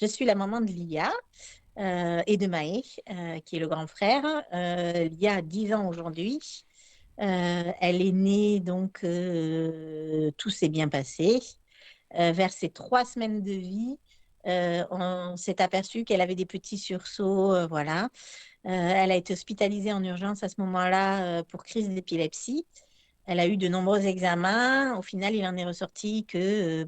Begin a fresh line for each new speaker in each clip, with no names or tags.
Je suis la maman de Lia et de Maë, qui est le grand frère. Lia a 10 ans aujourd'hui. Elle est née, donc tout s'est bien passé. Vers ses 3 semaines de vie, on s'est aperçu qu'elle avait des petits sursauts, voilà. Elle a été hospitalisée en urgence à ce moment-là pour crise d'épilepsie. Elle a eu de nombreux examens. Au final, il en est ressorti que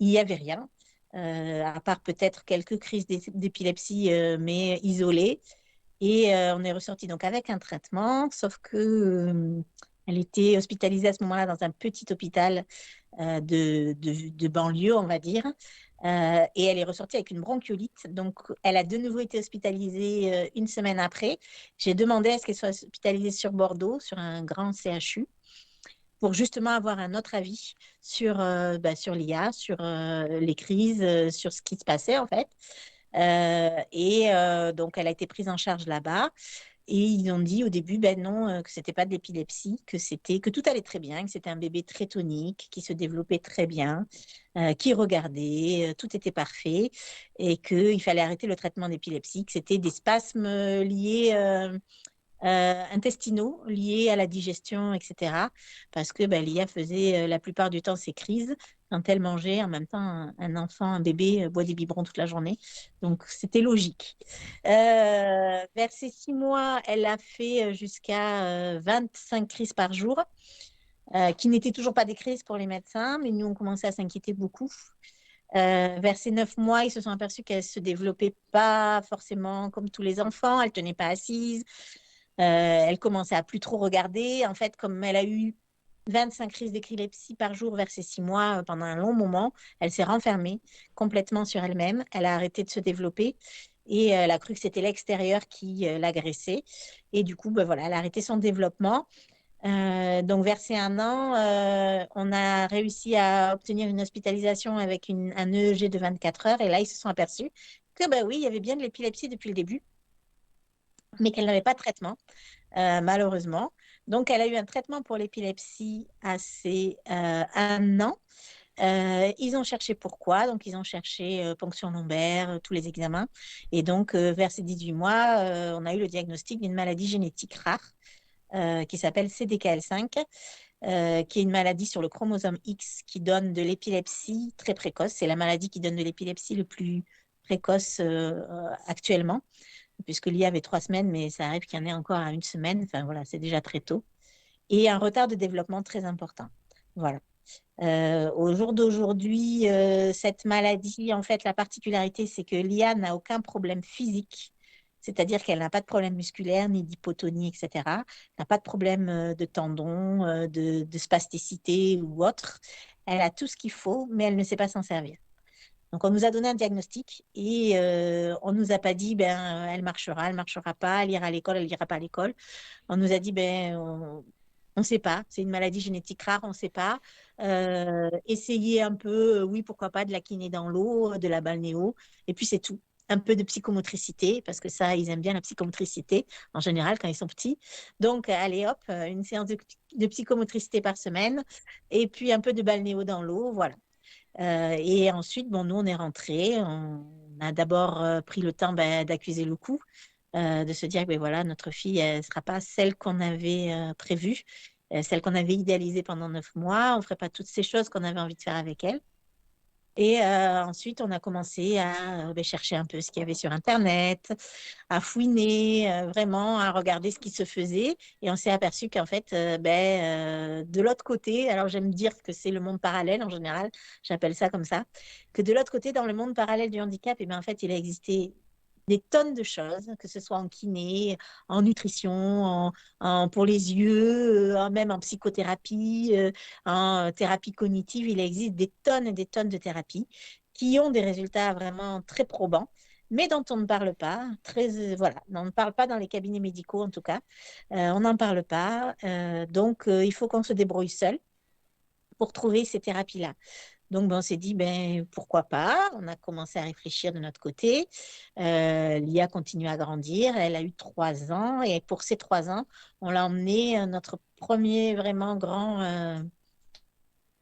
il n'y avait rien, à part peut-être quelques crises d'épilepsie, mais isolées. Et on est ressorti donc avec un traitement, sauf que elle était hospitalisée à ce moment-là dans un petit hôpital de banlieue, on va dire. Et elle est ressortie avec une bronchiolite. Donc, elle a de nouveau été hospitalisée une semaine après. J'ai demandé à ce qu'elle soit hospitalisée sur Bordeaux, sur un grand CHU, pour justement avoir un autre avis sur l'IA, sur les crises, sur ce qui se passait en fait. Donc, elle a été prise en charge là-bas. Et ils ont dit au début, ben non, que c'était pas de l'épilepsie, que tout allait très bien, que c'était un bébé très tonique, qui se développait très bien, qui regardait, tout était parfait, et qu'il fallait arrêter le traitement d'épilepsie, que c'était des spasmes liés intestinaux liés à la digestion, etc. Parce que l'IA faisait la plupart du temps ses crises quand elle mangeait. En même temps, un enfant, un bébé boit des biberons toute la journée. Donc, c'était logique. Vers ses 6 mois, elle a fait jusqu'à 25 crises par jour, qui n'étaient toujours pas des crises pour les médecins, mais nous, on commençait à s'inquiéter beaucoup. Vers ses 9 mois, ils se sont aperçus qu'elle se développait pas forcément comme tous les enfants. Elle tenait pas assise. Elle commençait à plus trop regarder. En fait, comme elle a eu 25 crises d'épilepsie par jour vers ses 6 mois pendant un long moment, elle s'est renfermée complètement sur elle-même. Elle a arrêté de se développer et elle a cru que c'était l'extérieur qui l'agressait. Et du coup, voilà, elle a arrêté son développement. Donc, vers ses 1 an, on a réussi à obtenir une hospitalisation avec un EEG de 24 heures. Et là, ils se sont aperçus que, oui, il y avait bien de l'épilepsie depuis le début, mais qu'elle n'avait pas de traitement, malheureusement. Donc, elle a eu un traitement pour l'épilepsie à ses 1 an. Ils ont cherché pourquoi, donc ils ont cherché ponction lombaire, tous les examens. Et donc, vers ses 18 mois, on a eu le diagnostic d'une maladie génétique rare qui s'appelle CDKL5, qui est une maladie sur le chromosome X qui donne de l'épilepsie très précoce. C'est la maladie qui donne de l'épilepsie le plus précoce actuellement, puisque l'IA avait 3 semaines, mais ça arrive qu'il y en ait encore à une semaine. Enfin voilà, c'est déjà très tôt. Et un retard de développement très important. Voilà. Au jour d'aujourd'hui, cette maladie, en fait, la particularité, c'est que l'IA n'a aucun problème physique, c'est-à-dire qu'elle n'a pas de problème musculaire, ni d'hypotonie, etc. Elle n'a pas de problème de tendons, de spasticité ou autre. Elle a tout ce qu'il faut, mais elle ne sait pas s'en servir. Donc, on nous a donné un diagnostic et on ne nous a pas dit, elle marchera pas, elle ira à l'école, elle ira pas à l'école. On nous a dit, on ne sait pas, c'est une maladie génétique rare, on ne sait pas. Essayez un peu, oui, pourquoi pas, de la kiné dans l'eau, de la balnéo, et puis c'est tout. Un peu de psychomotricité, parce que ça, ils aiment bien la psychomotricité, en général, quand ils sont petits. Donc, allez, hop, une séance de psychomotricité par semaine, et puis un peu de balnéo dans l'eau, voilà. Et ensuite, nous, on est rentrés. On a d'abord pris le temps d'accuser le coup, de se dire que voilà, notre fille, elle ne sera pas celle qu'on avait prévue, celle qu'on avait idéalisée pendant 9 mois. On ne ferait pas toutes ces choses qu'on avait envie de faire avec elle. Et ensuite, on a commencé à chercher un peu ce qu'il y avait sur Internet, à fouiner, vraiment, à regarder ce qui se faisait. Et on s'est aperçu qu'en fait, de l'autre côté, alors j'aime dire que c'est le monde parallèle en général, j'appelle ça comme ça, que de l'autre côté, dans le monde parallèle du handicap, en fait, il a existé des tonnes de choses, que ce soit en kiné, en nutrition, pour les yeux, même en psychothérapie, en thérapie cognitive. Il existe des tonnes et des tonnes de thérapies qui ont des résultats vraiment très probants, mais dont on ne parle pas. Voilà, on ne parle pas dans les cabinets médicaux en tout cas. On n'en parle pas. Donc, il faut qu'on se débrouille seul pour trouver ces thérapies-là. Donc, on s'est dit, pourquoi pas? On a commencé à réfléchir de notre côté. L'IA continue à grandir. Elle a eu 3 ans. Et pour ces 3 ans, on l'a emmenée, notre premier vraiment grand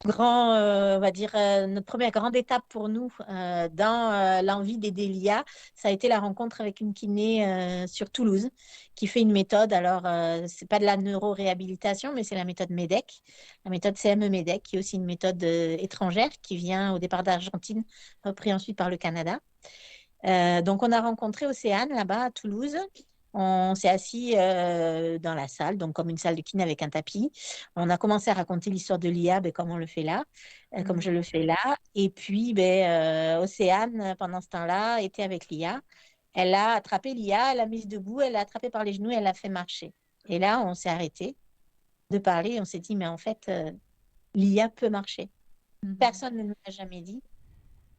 on va dire, notre première grande étape pour nous dans l'envie d'aider l'IA, ça a été la rencontre avec une kiné sur Toulouse qui fait une méthode. Alors, c'est pas de la neuroréhabilitation, mais c'est la méthode MEDEC, la méthode CME MEDEC, qui est aussi une méthode étrangère qui vient au départ d'Argentine, repris ensuite par le Canada. Donc, on a rencontré Océane là-bas à Toulouse. On s'est assis dans la salle, donc comme une salle de kiné avec un tapis. On a commencé à raconter l'histoire de l'IA, ben, comme on le fait là, comme je le fais là. Et puis, ben, Océane, pendant ce temps-là, était avec l'IA. Elle a attrapé l'IA, elle l'a mise debout, elle l'a attrapée par les genoux, elle l'a fait marcher. Et là, on s'est arrêté de parler. On s'est dit, mais en fait, l'IA peut marcher. Personne ne nous l'a jamais dit.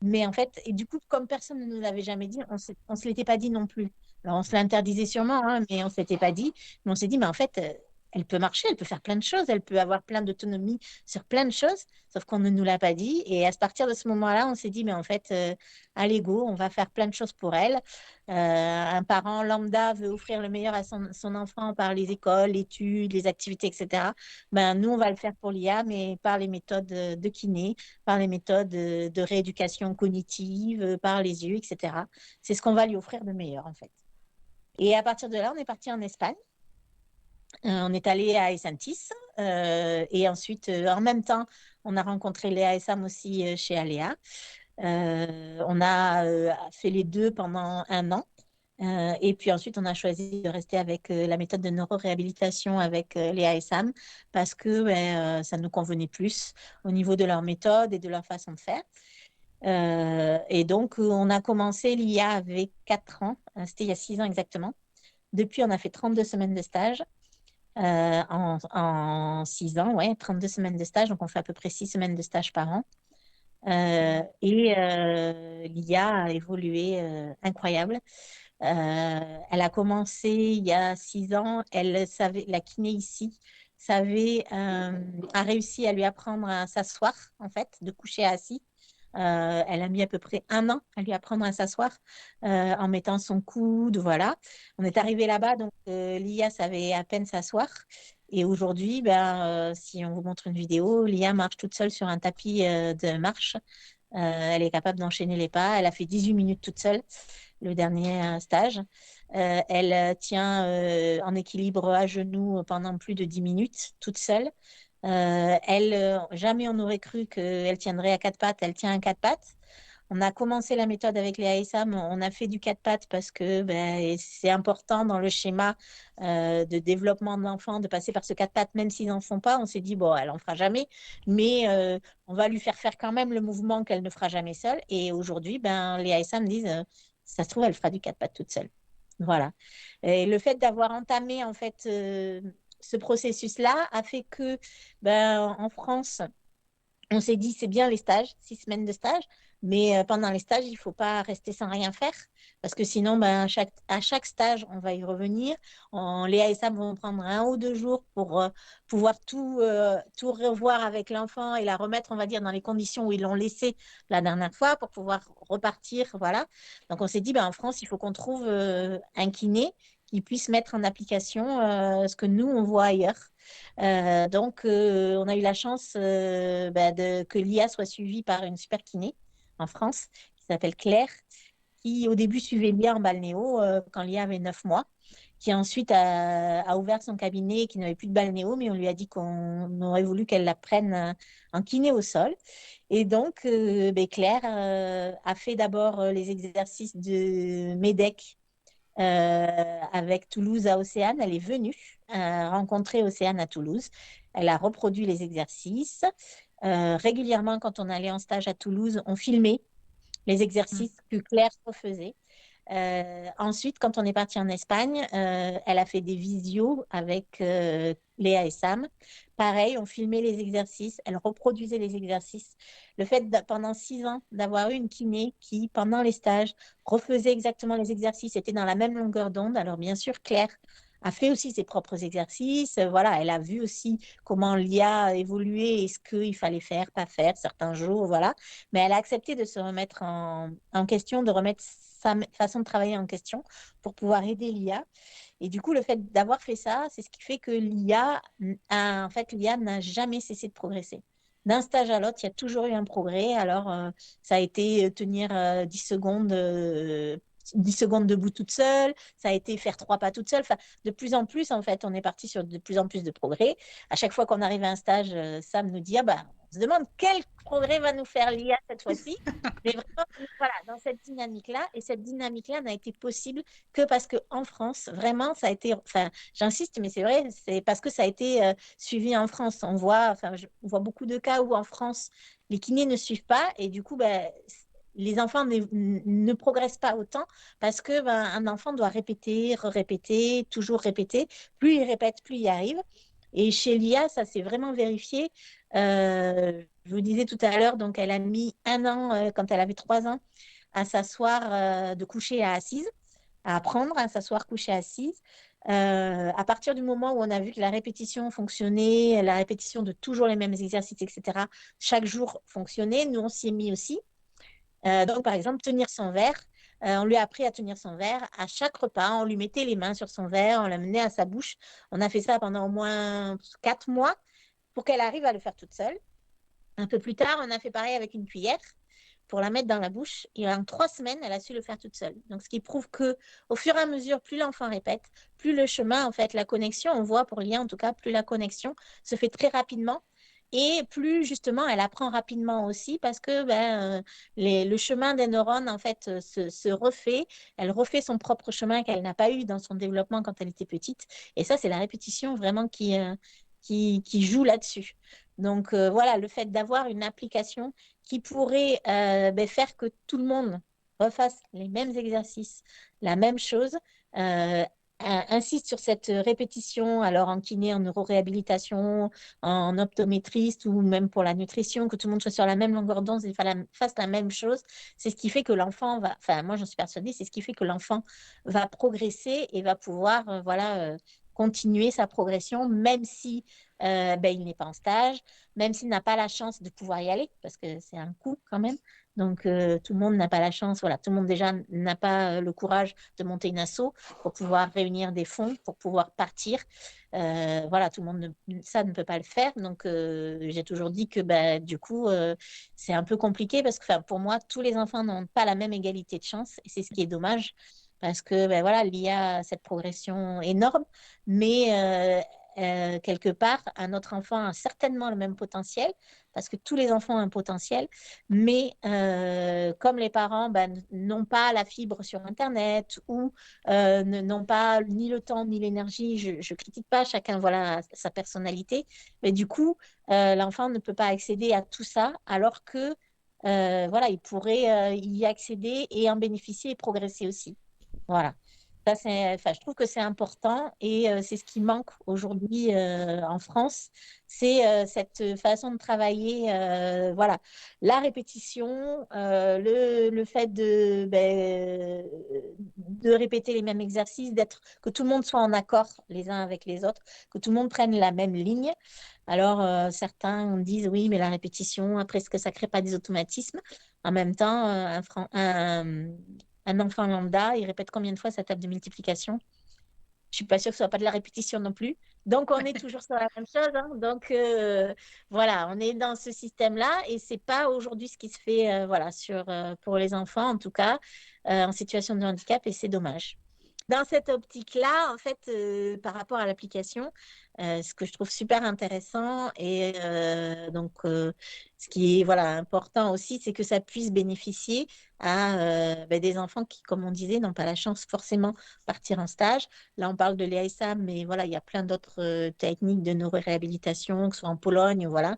Mais en fait, et du coup, comme personne ne nous l'avait jamais dit, on se l'était pas dit non plus. Alors, on se l'interdisait sûrement, hein, mais on ne s'était pas dit. Mais on s'est dit, mais en fait, elle peut marcher, elle peut faire plein de choses, elle peut avoir plein d'autonomie sur plein de choses, sauf qu'on ne nous l'a pas dit. Et à partir de ce moment-là, on s'est dit, mais en fait, allez go, on va faire plein de choses pour elle. Un parent lambda veut offrir le meilleur à son enfant par les écoles, l'étude, les activités, etc. Ben, nous, on va le faire pour l'IA, mais par les méthodes de kiné, par les méthodes de rééducation cognitive, par les yeux, etc. C'est ce qu'on va lui offrir de meilleur, en fait. Et à partir de là, on est parti en Espagne. On est allé à Esantis et ensuite, en même temps, on a rencontré Léa et Sam aussi chez Aléa. On a fait les deux pendant un an. Et puis ensuite, on a choisi de rester avec la méthode de neuroréhabilitation avec Léa et Sam parce que ben, ça nous convenait plus au niveau de leur méthode et de leur façon de faire. Et donc, on a commencé l'IA avec 4 ans. C'était il y a 6 ans exactement. Depuis, on a fait 32 semaines de stage. En 6 ans, ouais, 32 semaines de stage. Donc, on fait à peu près 6 semaines de stage par an. Et l'IA a évolué incroyable. Elle a commencé il y a 6 ans. Elle savait, la kiné ici a réussi à lui apprendre à s'asseoir, en fait, de coucher assis. Elle a mis à peu près un an à lui apprendre à s'asseoir en mettant son coude, voilà. On est arrivé là-bas, donc l'IA savait à peine s'asseoir. Et aujourd'hui, ben, si on vous montre une vidéo, l'IA marche toute seule sur un tapis de marche. Elle est capable d'enchaîner les pas. Elle a fait 18 minutes toute seule, le dernier stage. Elle tient en équilibre à genoux pendant plus de 10 minutes, toute seule. Jamais on n'aurait cru qu'elle tiendrait à 4 pattes. Elle tient à 4 pattes. On a commencé la méthode avec les ASAM, on a fait du 4 pattes parce que ben, c'est important dans le schéma de développement de l'enfant de passer par ce 4 pattes, même s'ils n'en font pas. On s'est dit, bon, elle n'en fera jamais, mais on va lui faire faire quand même le mouvement qu'elle ne fera jamais seule. Et aujourd'hui, ben, les ASAM disent, ça se trouve, elle fera du 4 pattes toute seule. Voilà. Et le fait d'avoir entamé en fait ce processus-là a fait que ben, en France, on s'est dit, c'est bien les stages, 6 semaines de stage, mais pendant les stages, il ne faut pas rester sans rien faire, parce que sinon, ben, à chaque stage, on va y revenir. Léa et Sam vont prendre 1 ou 2 jours pour pouvoir tout revoir avec l'enfant et la remettre, on va dire, dans les conditions où ils l'ont laissé la dernière fois pour pouvoir repartir. Voilà. Donc, on s'est dit, ben, en France, il faut qu'on trouve un kiné qui puisse mettre en application ce que nous, on voit ailleurs. Donc, on a eu la chance bah, que l'IA soit suivie par une super kiné en France qui s'appelle Claire, qui au début suivait l'IA en balnéo quand l'IA avait 9 mois, qui ensuite a ouvert son cabinet, qui n'avait plus de balnéo, mais on lui a dit qu'on aurait voulu qu'elle la prenne en kiné au sol. Et donc, ben, Claire a fait d'abord les exercices de MEDEC avec Toulouse à Océane. Elle est venue rencontrer Océane à Toulouse. Elle a reproduit les exercices. Régulièrement, quand on allait en stage à Toulouse, on filmait les exercices que Claire refaisait. Ensuite, quand on est parti en Espagne, elle a fait des visios avec Léa et Sam. Pareil, on filmait les exercices, elle reproduisait les exercices. Le fait pendant 6 ans d'avoir eu une kiné qui, pendant les stages, refaisait exactement les exercices, était dans la même longueur d'onde. Alors bien sûr, Claire a fait aussi ses propres exercices. Voilà, elle a vu aussi comment l'IA a évolué et ce qu'il fallait faire, pas faire certains jours, voilà. Mais elle a accepté de se remettre en question, de remettre sa façon de travailler en question pour pouvoir aider l'IA. Et du coup, le fait d'avoir fait ça, c'est ce qui fait que en fait, l'IA n'a jamais cessé de progresser. d'un stage à l'autre, il y a toujours eu un progrès. Alors, ça a été tenir 10 secondes, 10 secondes debout toute seule, ça a été faire 3 pas toute seule. Enfin, de plus en plus, en fait, on est parti sur de plus en plus de progrès. À chaque fois qu'on arrive à un stage, Sam nous dit, ah bah, on se demande quel progrès va nous faire l'IA cette fois-ci. Mais vraiment, voilà, dans cette dynamique-là, et cette dynamique-là n'a été possible que parce qu'en France, vraiment, ça a été, enfin, j'insiste, mais c'est vrai, c'est parce que ça a été suivi en France. On voit beaucoup de cas où en France, les kinés ne suivent pas et du coup, ben, les enfants ne progressent pas autant parce que ben, un enfant doit répéter, répéter, toujours répéter. Plus il répète, plus il y arrive. Et chez l'IA, ça s'est vraiment vérifié. Je vous disais tout à l'heure, donc elle a mis 1 an, quand elle avait 3 ans, à s'asseoir de coucher à assise, à apprendre à s'asseoir coucher assise. À partir du moment où on a vu que la répétition fonctionnait, la répétition de toujours les mêmes exercices, etc., chaque jour fonctionnait, nous on s'y est mis aussi. Donc par exemple, tenir son verre, on lui a appris à tenir son verre à chaque repas, on lui mettait les mains sur son verre, on l'amenait à sa bouche. On a fait ça pendant au moins 4 mois pour qu'elle arrive à le faire toute seule. Un peu plus tard, on a fait pareil avec une cuillère pour la mettre dans la bouche. Et en 3 semaines, elle a su le faire toute seule. Donc, ce qui prouve que, au fur et à mesure, plus l'enfant répète, plus le chemin, en fait, la connexion, on voit pour l'IA en tout cas, plus la connexion se fait très rapidement. Et plus justement, elle apprend rapidement aussi parce que le chemin des neurones, en fait, se refait. Elle refait son propre chemin qu'elle n'a pas eu dans son développement quand elle était petite. Et ça, c'est la répétition vraiment qui joue là-dessus. Donc voilà, le fait d'avoir une application qui pourrait faire que tout le monde refasse les mêmes exercices, la même chose, insiste sur cette répétition, alors en kiné, en neuroréhabilitation, en optométriste ou même pour la nutrition, que tout le monde soit sur la même longueur d'onde et fasse la même chose, c'est ce qui fait que l'enfant va, enfin moi j'en suis persuadée, c'est ce qui fait que l'enfant va progresser et va pouvoir continuer sa progression, même si il n'est pas en stage, même s'il n'a pas la chance de pouvoir y aller, parce que c'est un coût quand même. Donc, tout le monde n'a pas la chance, voilà, tout le monde déjà n'a pas le courage de monter une asso pour pouvoir réunir des fonds, pour pouvoir partir. Voilà, tout le monde ça ne peut pas le faire. Donc, j'ai toujours dit que du coup, c'est un peu compliqué parce que pour moi, tous les enfants n'ont pas la même égalité de chance et c'est ce qui est dommage parce que voilà, l'IA a cette progression énorme, mais quelque part, un autre enfant a certainement le même potentiel, parce que tous les enfants ont un potentiel, mais comme les parents n'ont pas la fibre sur Internet ou n'ont pas ni le temps ni l'énergie, je ne critique pas, chacun voilà sa personnalité, mais du coup, l'enfant ne peut pas accéder à tout ça, alors que voilà, il pourrait y accéder et en bénéficier et progresser aussi. Voilà. Ça, enfin, je trouve que c'est important et c'est ce qui manque aujourd'hui en France, c'est cette façon de travailler, voilà, la répétition, le fait de répéter les mêmes exercices, que tout le monde soit en accord les uns avec les autres, que tout le monde prenne la même ligne. Alors, certains disent oui, mais la répétition, après, est-ce que ça ne crée pas des automatismes? En même temps, un enfant lambda, il répète combien de fois sa table de multiplication? Je suis pas sûre que ce soit pas de la répétition non plus. Donc, on est toujours sur la même chose, hein. Donc, voilà, on est dans ce système-là et c'est pas aujourd'hui ce qui se fait voilà, pour les enfants, en tout cas, en situation de handicap et c'est dommage. Dans cette optique-là, en fait, par rapport à l'application, ce que je trouve super intéressant et donc ce qui est voilà, important aussi, c'est que ça puisse bénéficier à des enfants qui, comme on disait, n'ont pas la chance forcément de partir en stage. Là, on parle de l'EASAM, mais voilà, il y a plein d'autres techniques de neuroréhabilitation, que ce soit en Pologne, voilà.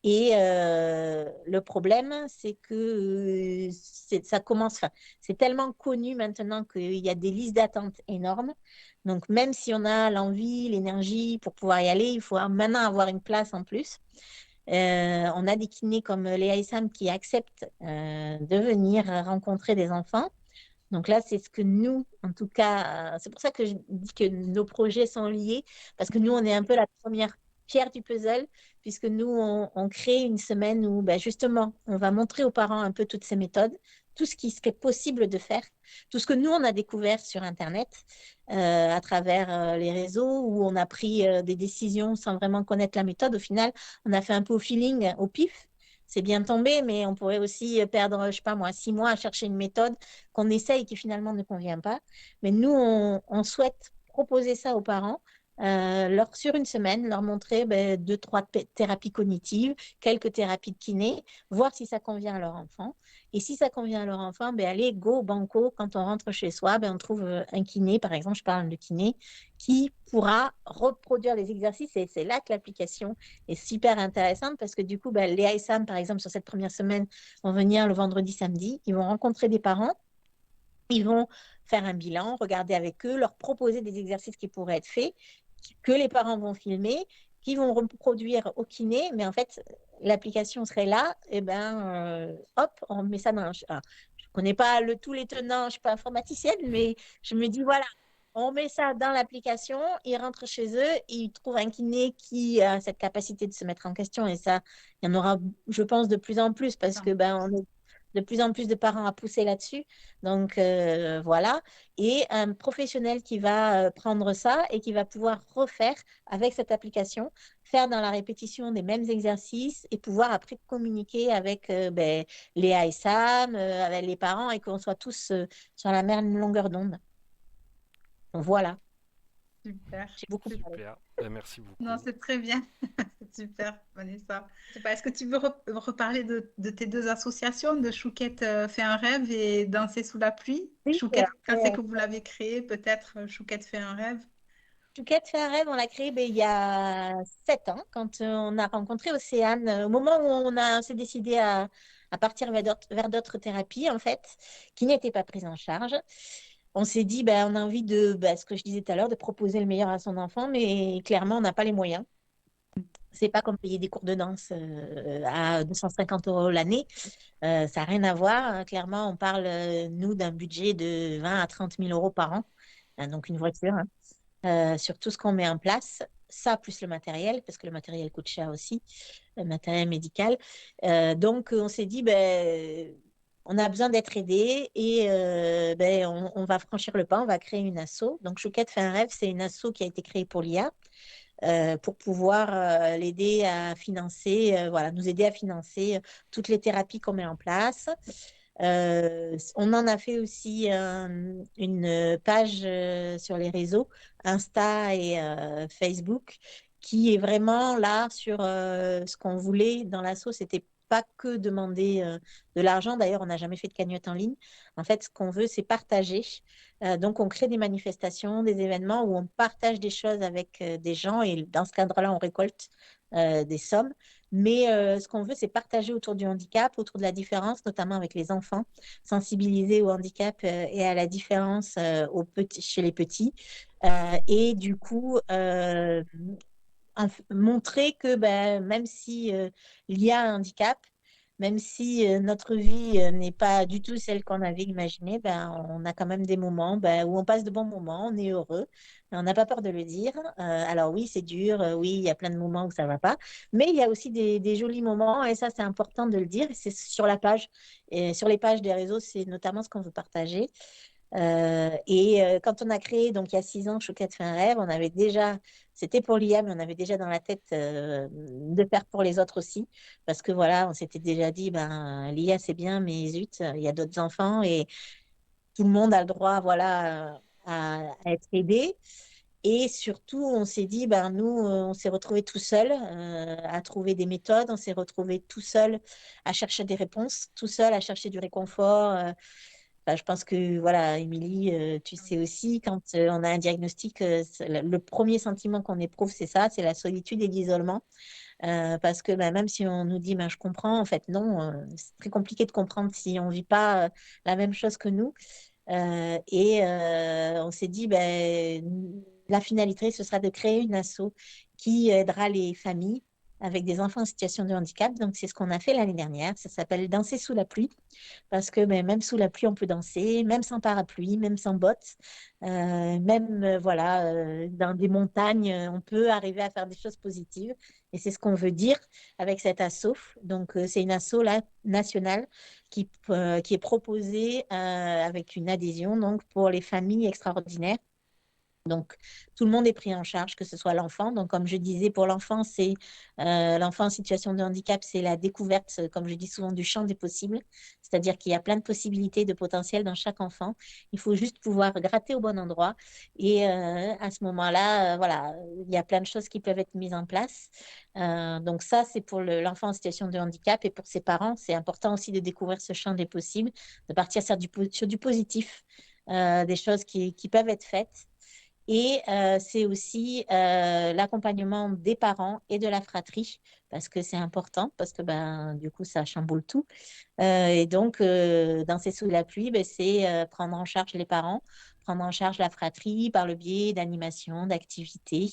Et le problème, c'est que ça commence, enfin, c'est tellement connu maintenant qu'il y a des listes d'attente énormes. Donc, même si on a l'envie, l'énergie pour pouvoir y aller, il faut maintenant avoir une place en plus. On a des kinés comme Léa et Sam qui acceptent de venir rencontrer des enfants. Donc là, c'est ce que nous, en tout cas, c'est pour ça que je dis que nos projets sont liés, parce que nous, on est un peu la première pierre du puzzle, puisque nous, on crée une semaine où, justement, on va montrer aux parents un peu toutes ces méthodes, tout ce qui serait possible de faire, tout ce que nous, on a découvert sur Internet, à travers les réseaux, où on a pris des décisions sans vraiment connaître la méthode. Au final, on a fait un peu au feeling, au pif. C'est bien tombé, mais on pourrait aussi perdre, je sais pas moi, 6 mois à chercher une méthode qu'on essaye et qui finalement ne convient pas. Mais nous, on souhaite proposer ça aux parents, sur une semaine, leur montrer deux, trois thérapies cognitives, quelques thérapies de kiné, voir si ça convient à leur enfant. Et si ça convient à leur enfant, allez, go, banco, quand on rentre chez soi, on trouve un kiné, par exemple, je parle de kiné, qui pourra reproduire les exercices. Et c'est là que l'application est super intéressante parce que du coup, Léa et Sam, par exemple, sur cette première semaine, vont venir le vendredi, samedi, ils vont rencontrer des parents. Ils vont faire un bilan, regarder avec eux, leur proposer des exercices qui pourraient être faits, que les parents vont filmer, qui vont reproduire au kiné. Mais en fait, l'application serait là, et hop, on met ça dans. Je ne connais pas tous les tenants, je ne suis pas informaticienne, mais je me dis, voilà, on met ça dans l'application, ils rentrent chez eux, ils trouvent un kiné qui a cette capacité de se mettre en question. Et ça, il y en aura, je pense, de plus en plus parce que on est de plus en plus de parents à pousser là-dessus. Donc, voilà. Et un professionnel qui va prendre ça et qui va pouvoir refaire avec cette application, faire dans la répétition des mêmes exercices et pouvoir après communiquer avec Léa et Sam, avec les parents et qu'on soit tous sur la même longueur d'onde. Donc, voilà.
Super.
J'ai beaucoup parlé.
Super. Merci
Non,
beaucoup.
c'est très bien. C'est super, Vanessa. Je sais pas, est-ce que tu veux reparler de tes deux associations, de Chouquette fait un rêve et Danser sous la pluie?
Oui,
Chouquette, quand c'est que vous l'avez créé, peut-être Chouquette fait un rêve?
Chouquette fait un rêve, on l'a créé il y a 7 ans, quand on a rencontré Océane, au moment où on s'est décidé à partir vers d'autres thérapies, en fait, qui n'étaient pas prises en charge. On s'est dit, on a envie de, ce que je disais tout à l'heure, de proposer le meilleur à son enfant, mais clairement, on n'a pas les moyens. C'est pas comme payer des cours de danse à 250 euros l'année. Ça n'a rien à voir, hein. Clairement, on parle, nous, d'un budget de 20 à 30 000 euros par an, hein, donc une voiture, hein, sur tout ce qu'on met en place. Ça, plus le matériel, parce que le matériel coûte cher aussi, le matériel médical. Donc, on s'est dit, on a besoin d'être aidé et on va franchir le pas, on va créer une asso. Donc, Chouquette fait un rêve, c'est une asso qui a été créée pour l'IA, pour pouvoir l'aider à financer, voilà, nous aider à financer toutes les thérapies qu'on met en place. On en a fait aussi une page sur les réseaux, Insta et Facebook, qui est vraiment là sur ce qu'on voulait dans l'asso. C'était pas que demander de l'argent. D'ailleurs, on n'a jamais fait de cagnotte en ligne. En fait, ce qu'on veut, c'est partager. Donc, on crée des manifestations, des événements où on partage des choses avec des gens et dans ce cadre-là, on récolte des sommes. Mais ce qu'on veut, c'est partager autour du handicap, autour de la différence, notamment avec les enfants, sensibiliser au handicap et à la différence chez les petits. Et du coup, montrer que même si il y a un handicap, même si notre vie n'est pas du tout celle qu'on avait imaginée, on a quand même des moments où on passe de bons moments, on est heureux, on n'a pas peur de le dire. Alors oui, c'est dur, oui, il y a plein de moments où ça va pas, mais il y a aussi des jolis moments et ça, c'est important de le dire. C'est sur la page et sur les pages des réseaux, c'est notamment ce qu'on veut partager. Quand on a créé, donc il y a 6 ans, Chouquette fait un rêve, on avait déjà, c'était pour l'IA, mais on avait déjà dans la tête de faire pour les autres aussi, parce que voilà, on s'était déjà dit, l'IA c'est bien, mais zut, il y a d'autres enfants et tout le monde a le droit, voilà, à être aidé. Et surtout, on s'est dit, nous, on s'est retrouvés tout seuls à trouver des méthodes, on s'est retrouvés tout seuls à chercher des réponses, tout seuls à chercher du réconfort. Je pense que, voilà, Émilie, tu sais aussi, quand on a un diagnostic, le premier sentiment qu'on éprouve, c'est ça, c'est la solitude et l'isolement. Parce que même si on nous dit, je comprends, en fait, non, c'est très compliqué de comprendre si on ne vit pas la même chose que nous. On s'est dit, la finalité, ce sera de créer une asso qui aidera les familles avec des enfants en situation de handicap. Donc, c'est ce qu'on a fait l'année dernière. Ça s'appelle Danser sous la pluie parce que même sous la pluie, on peut danser, même sans parapluie, même sans bottes, même voilà, dans des montagnes, on peut arriver à faire des choses positives. Et c'est ce qu'on veut dire avec cet asso. Donc, c'est une asso là, nationale qui est proposé avec une adhésion donc, pour les familles extraordinaires. Donc, tout le monde est pris en charge, que ce soit l'enfant. Donc, comme je disais, pour l'enfant, c'est l'enfant en situation de handicap, c'est la découverte, comme je dis souvent, du champ des possibles. C'est-à-dire qu'il y a plein de possibilités, de potentiel dans chaque enfant. Il faut juste pouvoir gratter au bon endroit. Et à ce moment-là, voilà, il y a plein de choses qui peuvent être mises en place. Donc, ça, c'est pour l'enfant en situation de handicap. Et pour ses parents, c'est important aussi de découvrir ce champ des possibles, de partir sur du positif, des choses qui peuvent être faites. Et c'est aussi l'accompagnement des parents et de la fratrie, parce que c'est important, parce que ben, du coup, ça chamboule tout. Et donc, dans ces sous la pluie, ben, c'est prendre en charge les parents, prendre en charge la fratrie par le biais d'animations, d'activités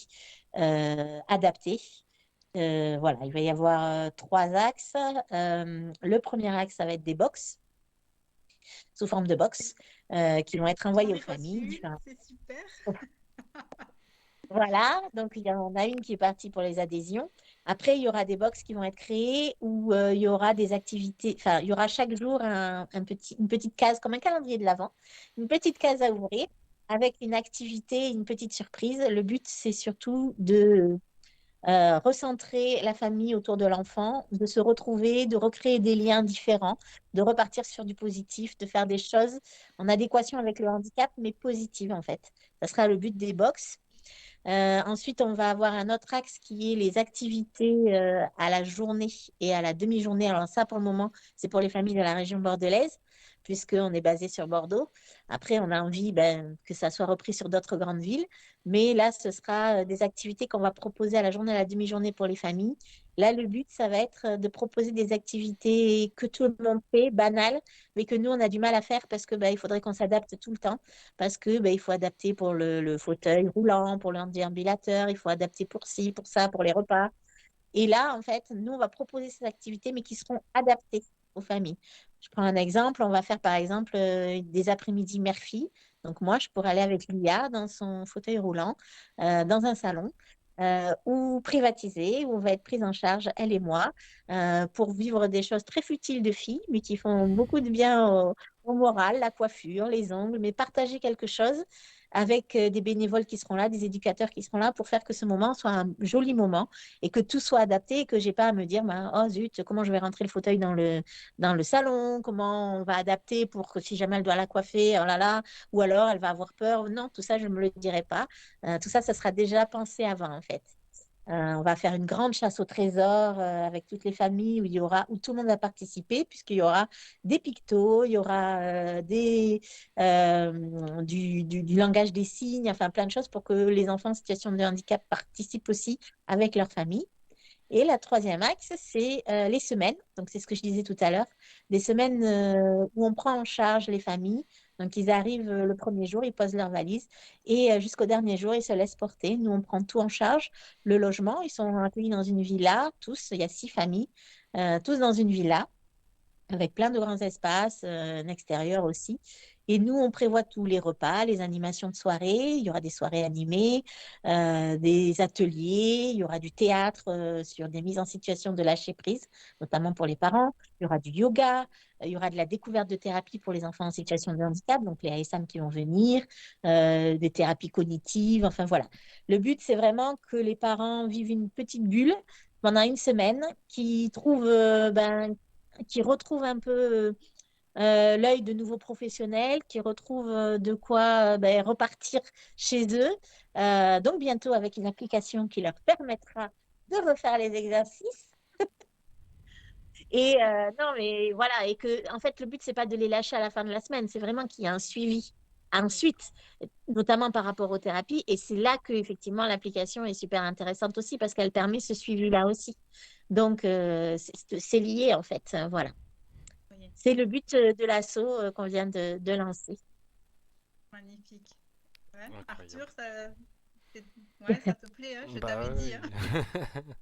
adaptées. Voilà, il va y avoir trois axes. Le premier axe, ça va être des box, sous forme de box, qui vont être
J'en
envoyées aux
ai reçu
familles.
une, c'est super.
Voilà, donc il y en a une qui est partie pour les adhésions. Après, il y aura des box qui vont être créées où il y aura des activités, enfin, il y aura chaque jour une petite case, comme un calendrier de l'Avent, une petite case à ouvrir avec une activité, une petite surprise. Le but, c'est surtout de recentrer la famille autour de l'enfant, de se retrouver, de recréer des liens différents, de repartir sur du positif, de faire des choses en adéquation avec le handicap, mais positives en fait. Ça sera le but des box. Ensuite, on va avoir un autre axe qui est les activités à la journée et à la demi-journée. Alors ça, pour le moment, c'est pour les familles de la région bordelaise, puisqu'on est basé sur Bordeaux. Après, on a envie ben, que ça soit repris sur d'autres grandes villes. Mais là, ce sera des activités qu'on va proposer à la journée et à la demi-journée pour les familles. Là, le but, ça va être de proposer des activités que tout le monde fait, banales, mais que nous, on a du mal à faire parce que ben, il faudrait qu'on s'adapte tout le temps parce que ben, il faut adapter pour le fauteuil roulant, pour le déambulateur, il faut adapter pour ci, pour ça, pour les repas. Et là, en fait, nous, on va proposer ces activités, mais qui seront adaptées aux familles. Je prends un exemple, on va faire par exemple des après-midi mère-fille. Donc moi, je pourrais aller avec Lia dans son fauteuil roulant, dans un salon. Ou privatisé, où on va être prise en charge, elle et moi, pour vivre des choses très futiles de filles, mais qui font beaucoup de bien au moral, la coiffure, les ongles, mais partager quelque chose avec des bénévoles qui seront là, des éducateurs qui seront là pour faire que ce moment soit un joli moment et que tout soit adapté et que j'ai pas à me dire, ben, oh zut, comment je vais rentrer le fauteuil dans le salon, comment on va adapter pour que si jamais elle doit la coiffer, oh là là, ou alors elle va avoir peur. Non, tout ça, je ne me le dirai pas. Tout ça, ça sera déjà pensé avant, en fait. On va faire une grande chasse au trésor avec toutes les familles où tout le monde va participer, puisqu'il y aura des pictos, il y aura du langage des signes, enfin plein de choses pour que les enfants en situation de handicap participent aussi avec leur famille. Et la troisième axe, c'est les semaines. Donc, c'est ce que je disais tout à l'heure. Des semaines où on prend en charge les familles. Donc, ils arrivent le premier jour, ils posent leur valise et jusqu'au dernier jour, ils se laissent porter. Nous, on prend tout en charge. Le logement, ils sont accueillis dans une villa, tous. Il y a 6 familles, tous dans une villa avec plein de grands espaces, un extérieur aussi. Et nous, on prévoit tous les repas, les animations de soirée. Il y aura des soirées animées, des ateliers, il y aura du théâtre sur des mises en situation de lâcher prise, notamment pour les parents. Il y aura du yoga, il y aura de la découverte de thérapie pour les enfants en situation de handicap, donc les ASM qui vont venir, des thérapies cognitives, enfin voilà. Le but, c'est vraiment que les parents vivent une petite bulle pendant une semaine, qui trouvent ben, qui retrouvent un peu l'œil de nouveaux professionnels, qui retrouvent de quoi ben, repartir chez eux. Donc bientôt avec une application qui leur permettra de refaire les exercices. Et non, mais voilà, et que en fait le but c'est pas de les lâcher à la fin de la semaine, c'est vraiment qu'il y ait un suivi ensuite, notamment par rapport aux thérapies. Et c'est là que effectivement l'application est super intéressante aussi parce qu'elle permet ce suivi-là aussi. Donc c'est lié en fait, voilà.
Oui,
C'est le but de l'assaut qu'on vient de lancer.
magnifique. Ouais, Arthur,
Incroyable.
ouais, ça te plaît, hein, je
Bah
t'avais dit, hein.
oui.